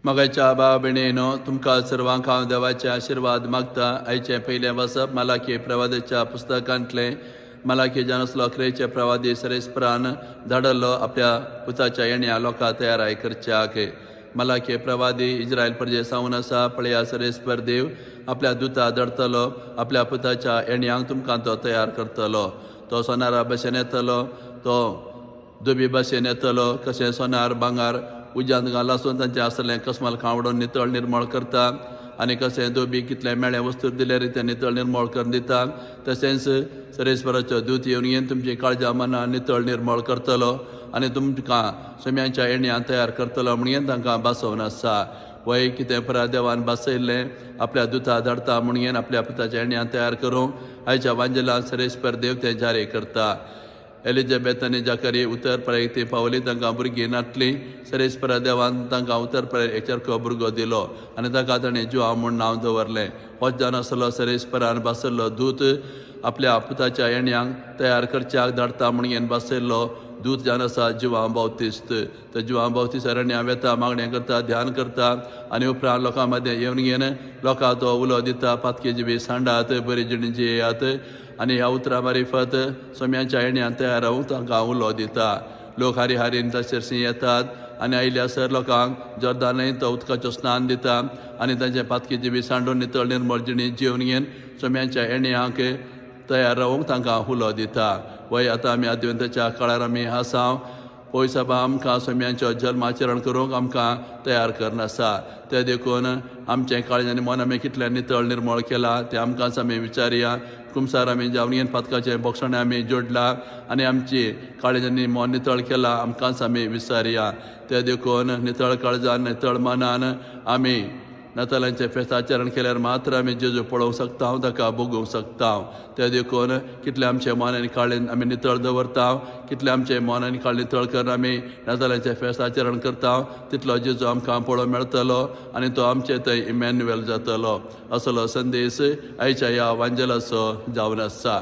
मगाच्या भाव भयणीनो तुमकां सर्वांक हांव देवाचे आशिर्वाद मागता. आयचे पयलें वचप मलाकी प्रवादीच्या पुस्तकांतले मलाकी जावन क्रेचे प्रवादी सरेस्परान धाडल्लो आपल्या पुताच्या येण्या लोकां तयाराय करच्याक. मलाकी प्रवादी इस्रायल प्रजे सावन आसा. पळया सरेस्पर देव आपल्या दुता धाडटलो. आपल्या पुताच्या येण्याक तुमकां तो तयार करतलो. तो सोनारा भशेन येतलो. तो दुबी भशेन येतलो. कशें सोनार भांगार उज्यांत घालासून तांचें आसलें कसमाल खावडून नितळ निर्मळ करता आनी कशें दोबी कितलें मेळ्ळें वस्तू दिल्यार तें नितळ निर्मळ करून दिता. तशेंच सरेस्पराचो दूत येवन तुमची काळजा मना नितळ निर्मळ करतलो आनी तुमकां सोम्याच्या येण्यान तयार करतलो म्हणून तांकां बासोवन आसा. वय कितें परा देवान बासयल्लें आपल्या दुता धाडटा म्हणून आपल्या पुताच्या येण्यान तयार करूंक आयच्या वांजेलांत सरेस्पर देव तें जारी करता. एलिझाबेथ आनी जाकरी उत्तर पळयक ती पावली. तांकां भुरगीं नाटलीं. सरेस्परा देवान तांकां उत्तर पळय एक चरको भुरगो दिलो आनी ताका ताणें जुआ म्हूण नांव दवरलें. होच जावन आसलो सरेस्परान बासयल्लो दूत आपल्या पुताच्या येण्याक तयार करच्याक धाडटा म्हणून बासयल्लो दूत जावन आसा जुआं बावतिस्त. तो जुआं बावतिस्त अरण्या वेता, मागणें करता, ध्यान करता आनी उपरांत लोकां मदें येवन लोकां तो उलो दिता. पातकी जिबी सांडात, बरी जिणी जियेयात आनी ह्या उतरां मारिफत सोम्याच्या येण्यान तयार रावंक तांकां उलो दिता. लोक हारी हारीन ताचेरशी येतात आनी आयल्यासर लोकांक जॉर्दानय तो उदकाचो स्नान दिता आनी तांचे पातकी जिबी सांडून नितळ निर्मळ जिणी जिवन सोम्याच्या येण्याक तयार रावंक तांकां उलो दिता. वय आतां आमी आद्वंताच्या काळार आमी आसांव. पयस बाबा आमकां सोम्यांचो जल्माचरण करूंक आमकां तयार करनासा. ते देखून आमचें काळजांनी मन आमी कितलें नितळ निर्मळ केलां तें आमकांच आमी विचारया. कुमसार आमी जावन पातकाचें बोक्षण आमी जोडलां आनी आमची काळजांनी मन नितळ केलां आमकांच आमी विचारया. ते देखून नितळ काळजान नितळ मनान आमी नातालांचें फेस्ताचरण केल्यार मात्र आमी जेजू पळोवंक शकता, ताका भोगूंक शकता. ते देखून कितलें आमचें मन आनी काळें आमी नितळ दवरता, कितलें आमचें मन आनी काळें नितळ करून आमी नातालांचें फेस्ताचरण करता, तितलो जेजू आमकां पळोवंक मेळटलो आनी तो आमचे थंय इमॅन्युएल जातलो. असलो संदेश आयच्या ह्या वांजेलाचो जावन आसा.